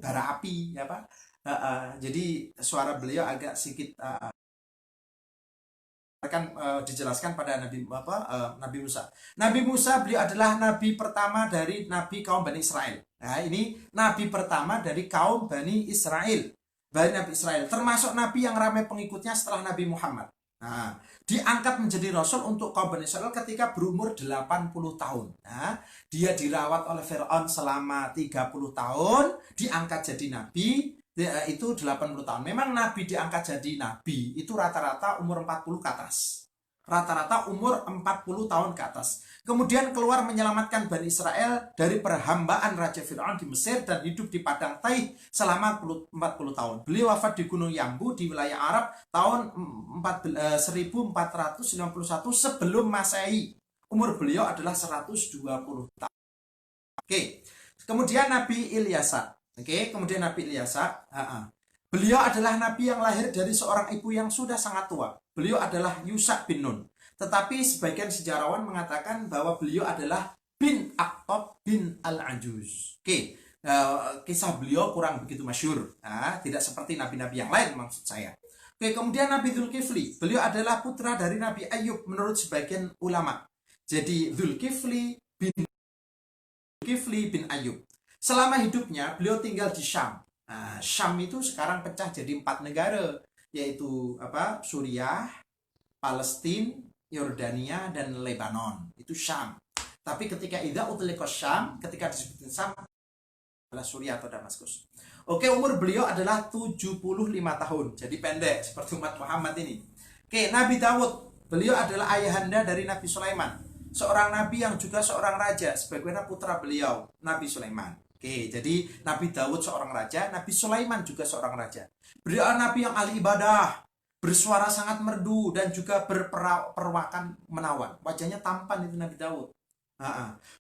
bara api, ya Pak. Jadi suara beliau agak sedikit akan dijelaskan pada Nabi Musa. Nabi Musa beliau adalah nabi pertama dari nabi kaum Bani Israel. Nah, ini nabi pertama dari kaum Bani Israel. Nabi Israel termasuk nabi yang ramai pengikutnya setelah Nabi Muhammad. Nah, diangkat menjadi rasul untuk kaum Bani Israel ketika berumur 80 tahun. Nah, dia dirawat oleh Fir'aun selama 30 tahun, diangkat jadi nabi. Itu 80 tahun. Memang nabi diangkat jadi nabi itu rata-rata umur 40 ke atas. Rata-rata umur 40 tahun ke atas. Kemudian keluar menyelamatkan Bani Israel dari perhambaan Raja Fir'aun di Mesir dan hidup di padang Taih selama 40 tahun. Beliau wafat di Gunung Yambu di wilayah Arab tahun 1451 sebelum Masehi. Umur beliau adalah 120 tahun. Oke. Kemudian Nabi Ilyasa. Kemudian Nabi Ilyasa, beliau adalah nabi yang lahir dari seorang ibu yang sudah sangat tua. Beliau adalah Yusak bin Nun. Tetapi sebagian sejarawan mengatakan bahwa beliau adalah bin Akhtab bin Al-Ajuz. Kisah beliau kurang begitu masyhur. Tidak seperti nabi-nabi yang lain maksud saya. Kemudian Nabi Dzulkifli. Beliau adalah putra dari Nabi Ayub menurut sebagian ulama. Jadi Dzulkifli bin Ayub. Selama hidupnya, beliau tinggal di Syam. Nah, Syam itu sekarang pecah jadi 4 negara, yaitu Suriah, Palestina, Yordania, dan Lebanon. Itu Syam. Tapi ketika Syam, ketika disebutin Syam adalah Suriah atau Damaskus. Umur beliau adalah 75 tahun. Jadi pendek seperti umat Muhammad ini. Nabi Dawud. Beliau adalah ayahanda dari Nabi Sulaiman, seorang nabi yang juga seorang raja, sebagaimana putra beliau Nabi Sulaiman. Oke, jadi Nabi Daud seorang raja, Nabi Sulaiman juga seorang raja. Beliau nabi yang ahli ibadah, bersuara sangat merdu dan juga berperawakan menawan. Wajahnya tampan itu Nabi Daud.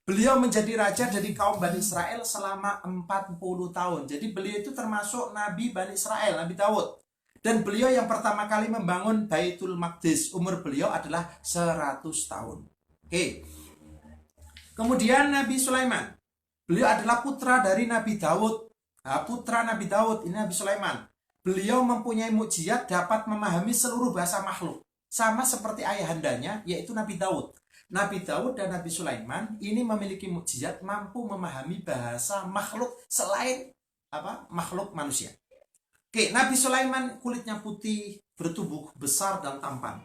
Beliau menjadi raja dari kaum Bani Israel selama 40 tahun. Jadi beliau itu termasuk Nabi Bani Israel, Nabi Daud. Dan beliau yang pertama kali membangun Baitul Maqdis. Umur beliau adalah 100 tahun. Oke. Kemudian Nabi Sulaiman. Beliau adalah putra dari Nabi Daud. Putra Nabi Daud ini Nabi Sulaiman. Beliau mempunyai mukjizat dapat memahami seluruh bahasa makhluk. Sama seperti ayahandanya, yaitu Nabi Daud. Nabi Daud dan Nabi Sulaiman ini memiliki mukjizat mampu memahami bahasa makhluk selain makhluk manusia. Oke, Nabi Sulaiman kulitnya putih, bertubuh besar dan tampan.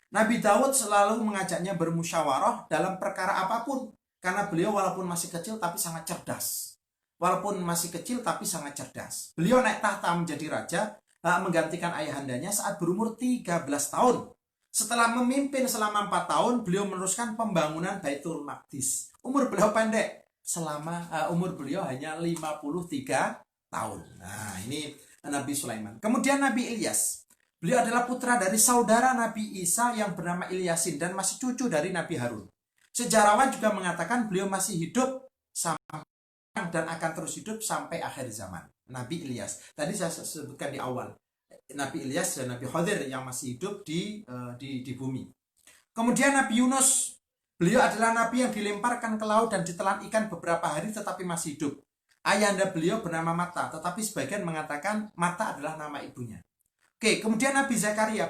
Nabi Daud selalu mengajaknya bermusyawarah dalam perkara apapun, karena beliau walaupun masih kecil tapi sangat cerdas. Beliau naik tahta menjadi raja, menggantikan ayahandanya saat berumur 13 tahun. Setelah memimpin selama 4 tahun, beliau meneruskan pembangunan Baitul Maqdis. Umur beliau pendek, umur beliau hanya 53 tahun. Nah, ini Nabi Sulaiman. Kemudian Nabi Ilyas. Beliau adalah putra dari saudara Nabi Isa yang bernama Ilyasin dan masih cucu dari Nabi Harun. Sejarawan juga mengatakan beliau masih hidup dan akan terus hidup sampai akhir zaman. Nabi Ilyas. Tadi saya sebutkan di awal. Nabi Ilyas dan Nabi Khadir yang masih hidup di bumi. Kemudian Nabi Yunus. Beliau adalah nabi yang dilemparkan ke laut dan ditelan ikan beberapa hari tetapi masih hidup. Ayahanda beliau bernama Mata, tetapi sebagian mengatakan Mata adalah nama ibunya. Oke, kemudian Nabi Zakaria.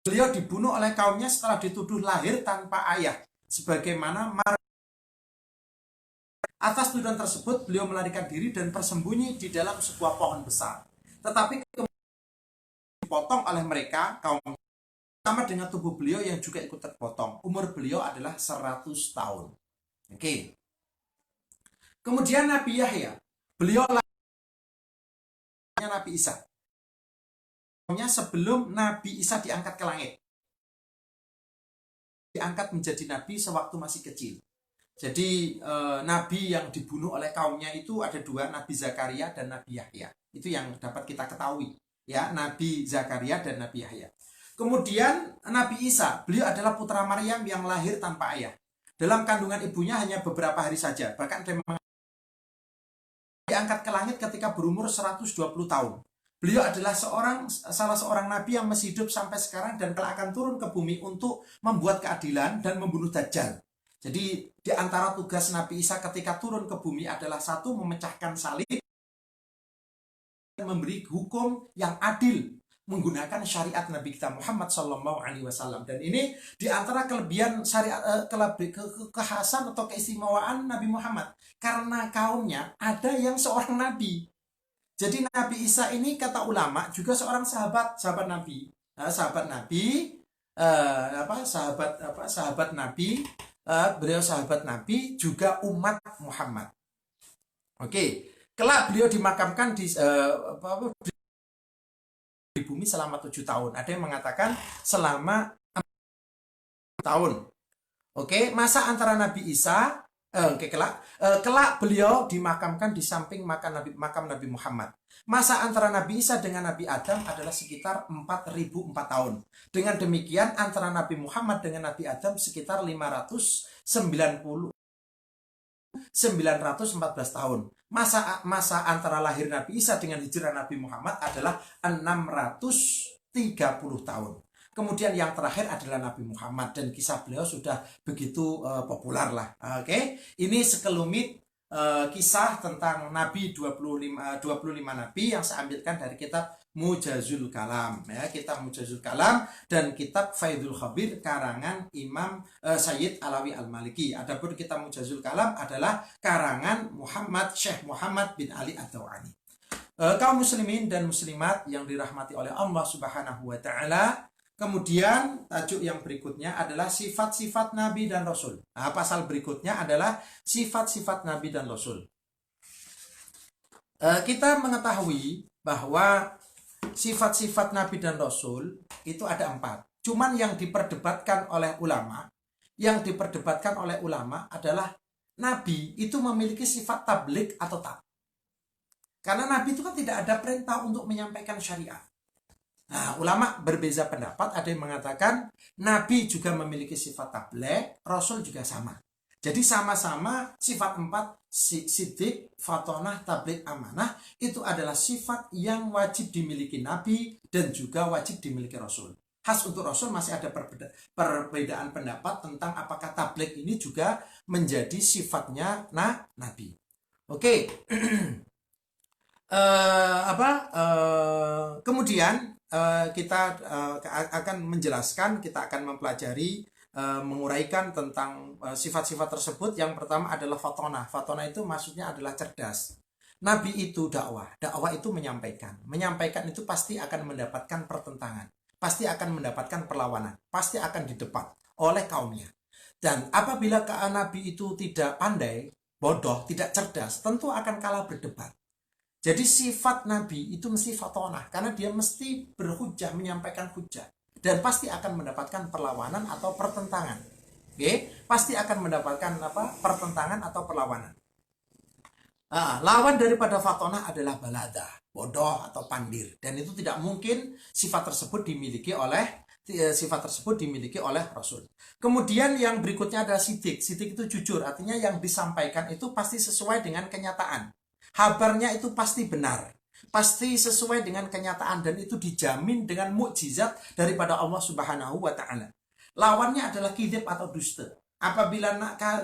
Beliau dibunuh oleh kaumnya setelah dituduh lahir tanpa ayah. Sebagaimana atas tuduhan tersebut, beliau melarikan diri dan bersembunyi di dalam sebuah pohon besar. Tetapi kemudian dipotong oleh mereka, kaum sama dengan tubuh beliau yang juga ikut terpotong. Umur beliau adalah 100 tahun. Oke. Kemudian Nabi Yahya. Beliau Nabi Isa. Sebelum Nabi Isa diangkat ke langit. Diangkat menjadi nabi sewaktu masih kecil. Jadi nabi yang dibunuh oleh kaumnya itu ada dua, Nabi Zakaria dan Nabi Yahya. Itu yang dapat kita ketahui, ya, Nabi Zakaria dan Nabi Yahya. Kemudian Nabi Isa, beliau adalah putra Maryam yang lahir tanpa ayah. Dalam kandungan ibunya hanya beberapa hari saja. Bahkan diangkat ke langit ketika berumur 120 tahun. Beliau adalah salah seorang nabi yang masih hidup sampai sekarang dan kelak akan turun ke bumi untuk membuat keadilan dan membunuh Dajjal. Jadi di antara tugas Nabi Isa ketika turun ke bumi adalah satu, memecahkan salib, memberi hukum yang adil menggunakan syariat Nabi kita Muhammad SAW. Dan ini di antara kelebihan syariat, kekhasan atau keistimewaan Nabi Muhammad, karena kaumnya ada yang seorang nabi. Jadi Nabi Isa ini kata ulama juga seorang sahabat Nabi. Beliau sahabat Nabi juga umat Muhammad. Oke, kelak beliau dimakamkan di bumi selama 7 tahun. Ada yang mengatakan selama 6 tahun. Oke, masa antara Nabi Isa kelak beliau dimakamkan di samping makam Nabi Muhammad. Masa antara Nabi Isa dengan Nabi Adam adalah sekitar 4004 tahun. Dengan demikian antara Nabi Muhammad dengan Nabi Adam sekitar 914 tahun. Masa antara lahir Nabi Isa dengan hijrah Nabi Muhammad adalah 630 tahun. Kemudian yang terakhir adalah Nabi Muhammad, dan kisah beliau sudah begitu populer lah. Oke, ini sekelumit kisah tentang Nabi 25 Nabi yang saya ambilkan dari kitab Mujazul Kalam, ya, kitab Mujazul Kalam dan kitab Faidul Khabir karangan Imam Sayyid Alawi Al-Maliki. Adapun kitab Mujazul Kalam adalah karangan Syekh Muhammad bin Ali Ad-Dawani. Kaum muslimin dan muslimat yang dirahmati oleh Allah Subhanahu wa taala. Kemudian tajuk yang berikutnya adalah sifat-sifat Nabi dan Rasul. Nah, pasal berikutnya adalah sifat-sifat Nabi dan Rasul. Kita mengetahui bahwa Sifat-sifat Nabi dan Rasul itu ada 4. Cuman yang diperdebatkan oleh ulama adalah Nabi itu memiliki sifat tabligh atau tak. Karena Nabi itu kan tidak ada perintah untuk menyampaikan syariat. Nah, ulama berbeza pendapat. Ada yang mengatakan Nabi juga memiliki sifat tabligh, Rasul juga sama. Jadi sama-sama sifat 4, siddiq, fatonah, tabligh, amanah, itu adalah sifat yang wajib dimiliki Nabi dan juga wajib dimiliki Rasul. Khas untuk Rasul masih ada perbedaan pendapat tentang apakah tabligh ini juga menjadi sifatnya Nabi. Oke. Kemudian kita akan menjelaskan, kita akan mempelajari, menguraikan tentang sifat-sifat tersebut. Yang pertama adalah fatonah. Fatonah itu maksudnya adalah cerdas. Nabi itu dakwah itu menyampaikan itu pasti akan mendapatkan pertentangan, pasti akan mendapatkan perlawanan, pasti akan didebat oleh kaumnya. Dan apabila Nabi itu tidak pandai, bodoh, tidak cerdas, tentu akan kalah berdebat. Jadi sifat Nabi itu mesti fatonah, karena dia mesti berhujah, menyampaikan hujah, dan pasti akan mendapatkan perlawanan atau pertentangan. Oke, pasti akan mendapatkan pertentangan atau perlawanan. Lawan daripada fatonah adalah baladah, bodoh atau pandir, dan itu tidak mungkin sifat tersebut dimiliki oleh Rasul. Kemudian yang berikutnya adalah siddiq. Siddiq itu jujur, artinya yang disampaikan itu pasti sesuai dengan kenyataan. Kabarnya itu pasti benar, pasti sesuai dengan kenyataan, dan itu dijamin dengan mukjizat daripada Allah Subhanahu wa Ta'ala. Lawannya adalah kizib atau dusta. Apabila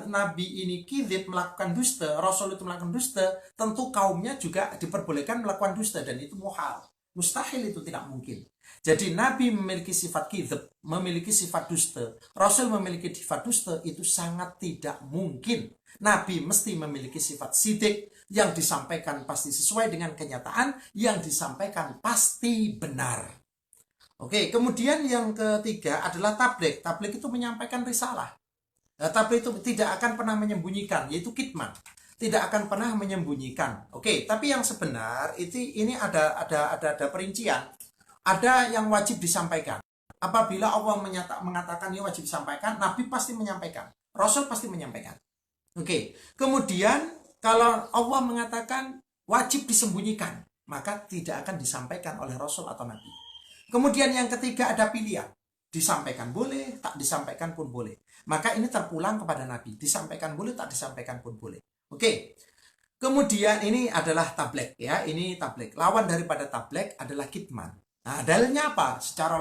Nabi ini kizib, melakukan dusta, Rasul itu melakukan dusta, tentu kaumnya juga diperbolehkan melakukan dusta, dan itu muhal, mustahil, itu tidak mungkin. Jadi Nabi memiliki sifat kizib, memiliki sifat dusta, Rasul memiliki sifat dusta, itu sangat tidak mungkin. Nabi mesti memiliki sifat siddiq, yang disampaikan pasti sesuai dengan kenyataan, yang disampaikan pasti benar. Oke, kemudian yang ketiga adalah tabligh. Tabligh itu menyampaikan risalah. Tabligh itu tidak akan pernah menyembunyikan, yaitu kitman. Tidak akan pernah menyembunyikan. Oke, tapi yang sebenar ini ada perincian. Ada yang wajib disampaikan. Apabila Allah mengatakan ini wajib disampaikan, Nabi pasti menyampaikan, Rasul pasti menyampaikan. Oke, kemudian kalau Allah mengatakan wajib disembunyikan, maka tidak akan disampaikan oleh Rasul atau Nabi. Kemudian yang ketiga ada pilihan. Disampaikan boleh, tak disampaikan pun boleh. Maka ini terpulang kepada Nabi. Disampaikan boleh, tak disampaikan pun boleh. Oke. Kemudian ini adalah tabligh, ya. Ini tabligh. Lawan daripada tabligh adalah kitman. Nah, dalilnya apa? Secara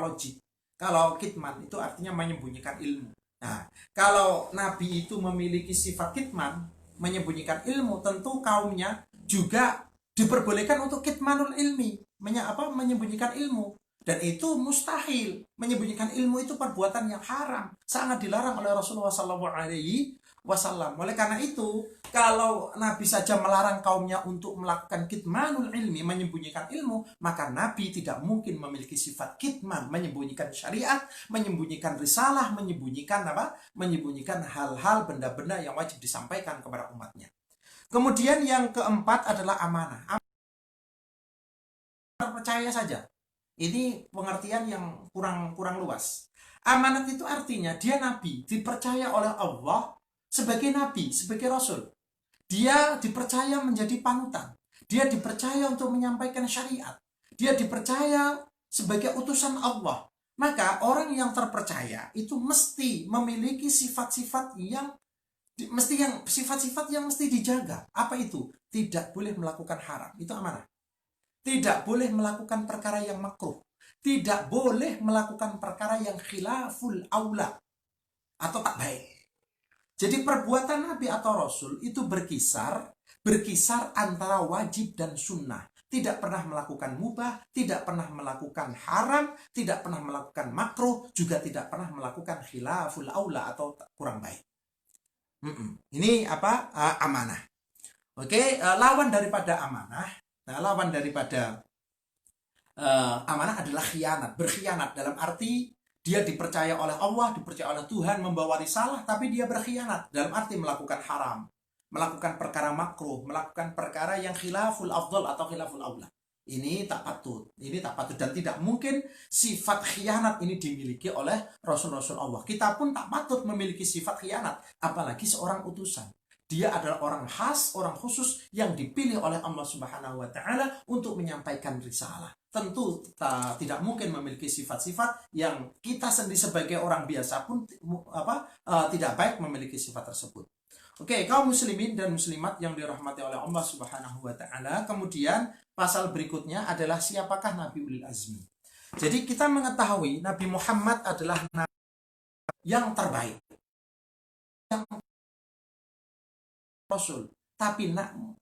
logik. Kalau kitman itu artinya menyembunyikan ilmu. Nah, kalau Nabi itu memiliki sifat kitman, menyembunyikan ilmu, tentu kaumnya juga diperbolehkan untuk kitmanul ilmi, menyembunyikan ilmu, dan itu mustahil. Menyembunyikan ilmu itu perbuatan yang haram, sangat dilarang oleh Rasulullah SAW. Oleh karena itu, kalau Nabi saja melarang kaumnya untuk melakukan kitmanul ilmi, menyembunyikan ilmu, maka Nabi tidak mungkin memiliki sifat kitman, menyembunyikan syariat, menyembunyikan risalah, menyembunyikan hal-hal, benda-benda yang wajib disampaikan kepada umatnya. Kemudian yang keempat adalah amanah. Percaya saja. Ini pengertian yang kurang luas. Amanat itu artinya dia Nabi, dipercaya oleh Allah sebagai Nabi, sebagai Rasul. Dia dipercaya menjadi panutan. Dia dipercaya untuk menyampaikan syariat. Dia dipercaya sebagai utusan Allah. Maka orang yang terpercaya itu mesti memiliki sifat-sifat yang mesti dijaga. Apa itu? Tidak boleh melakukan haram. Itu amanah. Tidak boleh melakukan perkara yang makruh. Tidak boleh melakukan perkara yang khilaful aula atau tak baik. Jadi perbuatan Nabi atau Rasul itu berkisar antara wajib dan sunnah. Tidak pernah melakukan mubah, tidak pernah melakukan haram, tidak pernah melakukan makruh, juga tidak pernah melakukan khilaful aula atau kurang baik. Ini amanah. Oke, lawan daripada amanah. Nah, lawan daripada amanah adalah khianat. Berkhianat dalam arti dia dipercaya oleh Allah, dipercaya oleh Tuhan membawa risalah, tapi dia berkhianat dalam arti melakukan haram, melakukan perkara makruh, melakukan perkara yang khilaful afdal atau khilaful aula. Ini tak patut, dan tidak mungkin sifat khianat ini dimiliki oleh Rasul-Rasul Allah. Kita pun tak patut memiliki sifat khianat, apalagi seorang utusan. Dia adalah orang khas, orang khusus yang dipilih oleh Allah Subhanahu wa Ta'ala untuk menyampaikan risalah. Tentu tidak mungkin memiliki sifat-sifat yang kita sendiri sebagai orang biasa pun tidak baik memiliki sifat tersebut. Oke, kaum muslimin dan muslimat yang dirahmati oleh Allah Subhanahu wa Ta'ala. Kemudian pasal berikutnya adalah siapakah Nabi Ulil Azmi. Jadi kita mengetahui Nabi Muhammad adalah Nabi yang terbaik, yang Rasul, tapi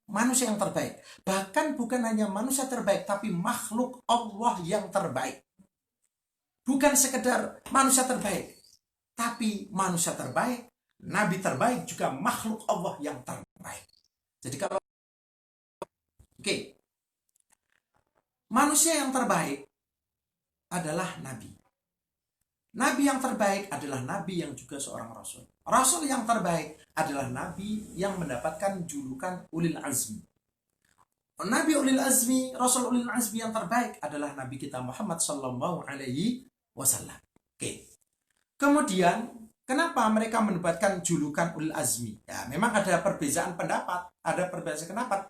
manusia yang terbaik. Bahkan bukan hanya manusia terbaik, tapi makhluk Allah yang terbaik. Bukan sekedar manusia terbaik, tapi manusia terbaik, Nabi terbaik, juga makhluk Allah yang terbaik. Jadi kalau manusia yang terbaik adalah Nabi. Nabi yang terbaik adalah Nabi yang juga seorang Rasul. Rasul yang terbaik adalah Nabi yang mendapatkan julukan Ulil Azmi. Nabi Ulil Azmi, Rasul Ulil Azmi yang terbaik adalah Nabi kita Muhammad Sallallahu Alaihi Wasallam. Kemudian kenapa mereka mendapatkan julukan Ulil Azmi? Ya, memang ada perbedaan pendapat.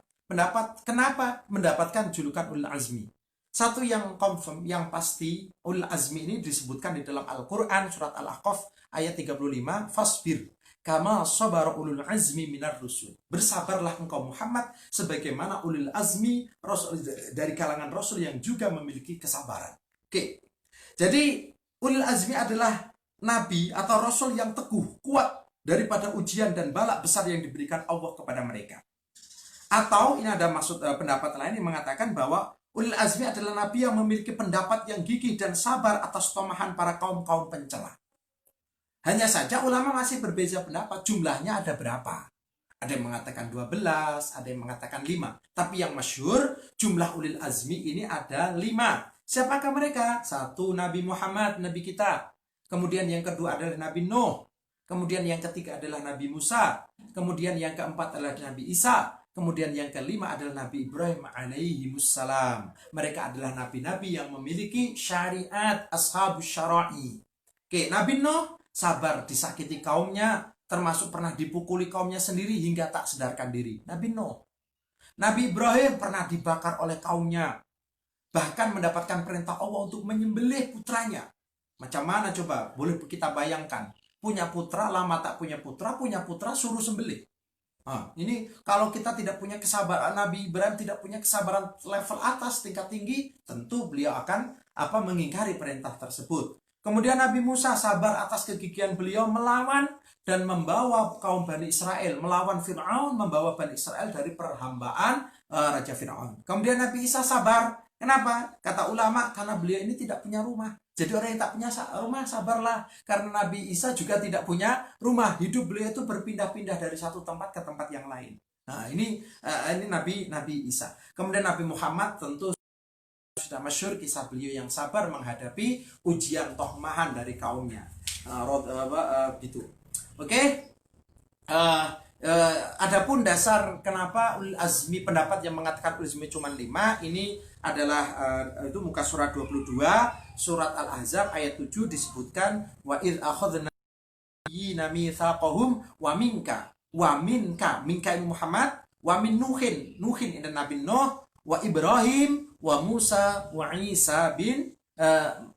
Kenapa mendapatkan julukan Ulil Azmi? Satu yang confirm, yang pasti, Ulil Azmi ini disebutkan di dalam Al-Quran, surat Al-Ahqaf, ayat 35, Fasbir, kama sabara ulul azmi minar rusul. Bersabarlah engkau Muhammad, sebagaimana Ulil Azmi, Rasul, dari kalangan Rasul yang juga memiliki kesabaran. Jadi Ulil Azmi adalah Nabi atau Rasul yang teguh, kuat daripada ujian dan balak besar yang diberikan Allah kepada mereka. Atau ini ada maksud pendapat lain yang mengatakan bahwa Ulil Azmi adalah Nabi yang memiliki pendapat yang gigih dan sabar atas tomahan para kaum-kaum pencela. Hanya saja ulama masih berbeda pendapat, jumlahnya ada berapa. Ada yang mengatakan 12, ada yang mengatakan 5. Tapi yang masyhur, jumlah Ulil Azmi ini ada 5. Siapakah mereka? Satu, Nabi Muhammad, Nabi kita. Kemudian yang kedua adalah Nabi Nuh. Kemudian yang ketiga adalah Nabi Musa. Kemudian yang keempat adalah Nabi Isa. Kemudian yang kelima adalah Nabi Ibrahim alaihimussalam. Mereka adalah nabi-nabi yang memiliki syariat, ashabus syara'i. Nabi Nuh sabar disakiti kaumnya, termasuk pernah dipukuli kaumnya sendiri hingga tak sadarkan diri. Nabi Nuh. Nabi Ibrahim pernah dibakar oleh kaumnya, bahkan mendapatkan perintah Allah untuk menyembelih putranya. Macam mana coba? Boleh kita bayangkan. Punya putra, lama tak punya putra suruh sembelih. Ini kalau kita tidak punya kesabaran, Nabi Ibrahim tidak punya kesabaran level atas, tingkat tinggi, tentu beliau akan mengingkari perintah tersebut. Kemudian Nabi Musa sabar atas kegigihan beliau melawan dan membawa kaum Bani Israel, melawan Fir'aun, membawa Bani Israel dari perhambaan Raja Fir'aun. Kemudian Nabi Isa sabar. Kenapa? Kata ulama, karena beliau ini tidak punya rumah. Jadi orang yang tak punya rumah, sabarlah. Karena Nabi Isa juga tidak punya rumah. Hidup beliau itu berpindah-pindah dari satu tempat ke tempat yang lain. Nah, ini Nabi Isa. Kemudian Nabi Muhammad tentu sudah masyhur kisah beliau yang sabar menghadapi ujian tohmahan dari kaumnya. Gitu. Adapun dasar kenapa Ulil Azmi, pendapat yang mengatakan Ulil Azmi cuma 5, ini adalah itu muka surat 22, surat Al-Ahzab ayat 7 disebutkan wa id akhadna mitsaqahum wa minka ini Muhammad, wa min Nuhin ini Nabi Nuh, wa Ibrahim wa Musa wa Isa bin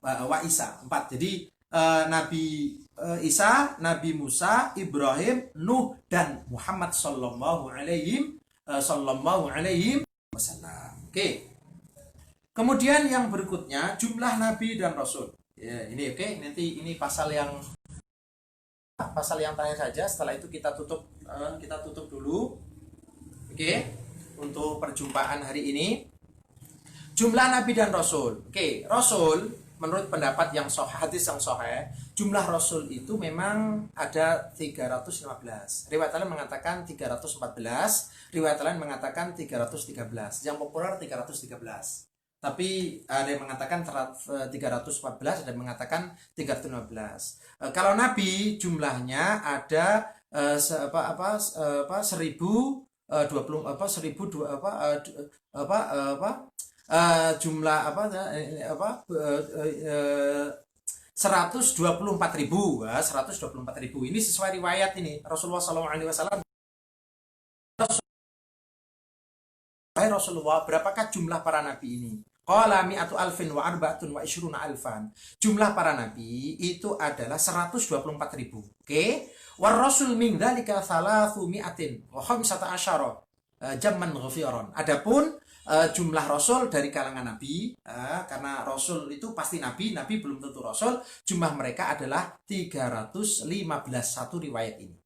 wa Isa. 4. Jadi Nabi Isa, Nabi Musa, Ibrahim, Nuh, dan Muhammad sallallahu alaihi wasallam. Kemudian yang berikutnya jumlah Nabi dan Rasul. Ya, ini nanti ini pasal yang terakhir saja. Setelah itu kita tutup dulu. Untuk perjumpaan hari ini. Jumlah Nabi dan Rasul. Rasul menurut pendapat yang hadis yang sahih, jumlah Rasul itu memang ada 315. Riwayat lain mengatakan 314, riwayat lain mengatakan 313. Yang populer 313. Tapi ada yang mengatakan 314, ada yang mengatakan 315. Kalau Nabi jumlahnya ada 1020 jumlah apa 124.000, 124.000 ini sesuai riwayat ini Rasulullah SAW. Hai Rasulullah, berapakah jumlah para nabi ini? Qala mi'atu alfin wa arba'atun wa ishruna alfan. Jumlah para nabi itu adalah 124.000. Oke? War rasul min dzalika salatsu mi'atin wa khamsata asyara jamman ghafiran. Adapun jumlah rasul dari kalangan nabi, karena rasul itu pasti nabi, nabi belum tentu rasul, jumlah mereka adalah 315, satu riwayat ini.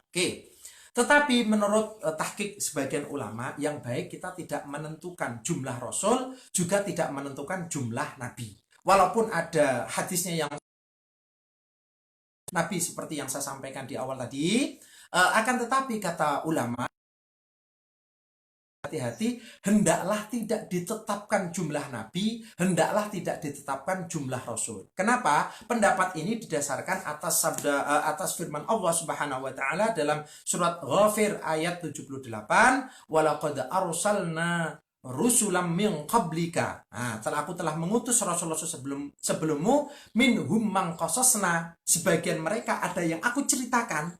Oke. Tetapi menurut tahqiq sebagian ulama, yang baik kita tidak menentukan jumlah rasul, juga tidak menentukan jumlah nabi. Walaupun ada hadisnya yang nabi seperti yang saya sampaikan di awal tadi, akan tetapi kata ulama, hati-hati, hendaklah tidak ditetapkan jumlah nabi, hendaklah tidak ditetapkan jumlah rasul. Kenapa? Pendapat ini didasarkan atas sabda atas firman Allah Subhanahu wa taala dalam surat Ghafir ayat 78, walaqad arsalna rusulam min qablika. Telah aku telah mengutus rasul-rasul sebelummu, minhum man qasasna, sebagian mereka ada yang aku ceritakan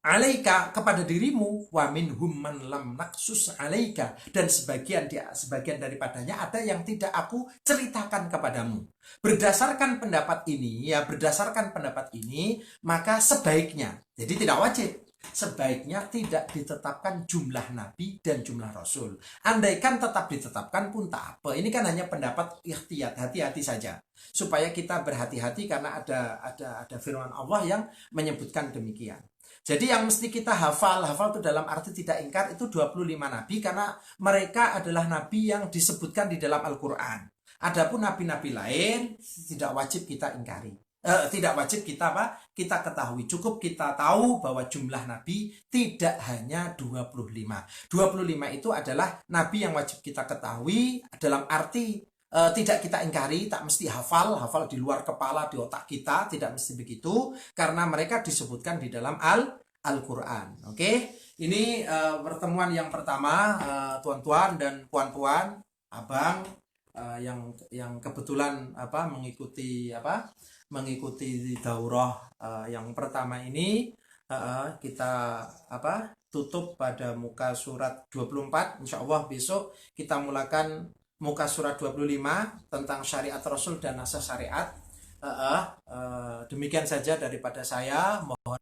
alaika kepada dirimu, wa minhum man lam naksus alaika, dan sebagian daripadanya ada yang tidak aku ceritakan kepadamu. Berdasarkan pendapat ini, maka sebaiknya, jadi tidak wajib, sebaiknya tidak ditetapkan jumlah nabi dan jumlah rasul. Andaikan tetap ditetapkan pun tak apa. Ini kan hanya pendapat ikhtiyat, hati-hati saja. Supaya kita berhati-hati karena ada firman Allah yang menyebutkan demikian. Jadi yang mesti kita hafal itu dalam arti tidak ingkar itu 25 nabi, karena mereka adalah nabi yang disebutkan di dalam Al-Quran. Adapun nabi-nabi lain tidak wajib kita ingkari. Tidak wajib kita ketahui. Cukup kita tahu bahwa jumlah nabi tidak hanya 25. 25 itu adalah nabi yang wajib kita ketahui dalam arti tidak kita ingkari, tak mesti hafal di luar kepala, di otak kita, tidak mesti begitu, karena mereka disebutkan di dalam Al-Quran. Oke, ini pertemuan yang pertama, tuan-tuan dan puan-puan, abang yang kebetulan mengikuti daurah yang pertama ini, kita tutup pada muka surat 24. Insya Allah besok kita mulakan muka surat 25 tentang syariat Rasul dan asas syariat. Demikian saja daripada saya. Mohon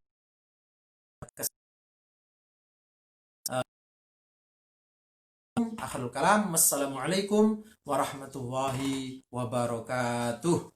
akhirul kalam. Wassalamualaikum warahmatullahi wabarakatuh.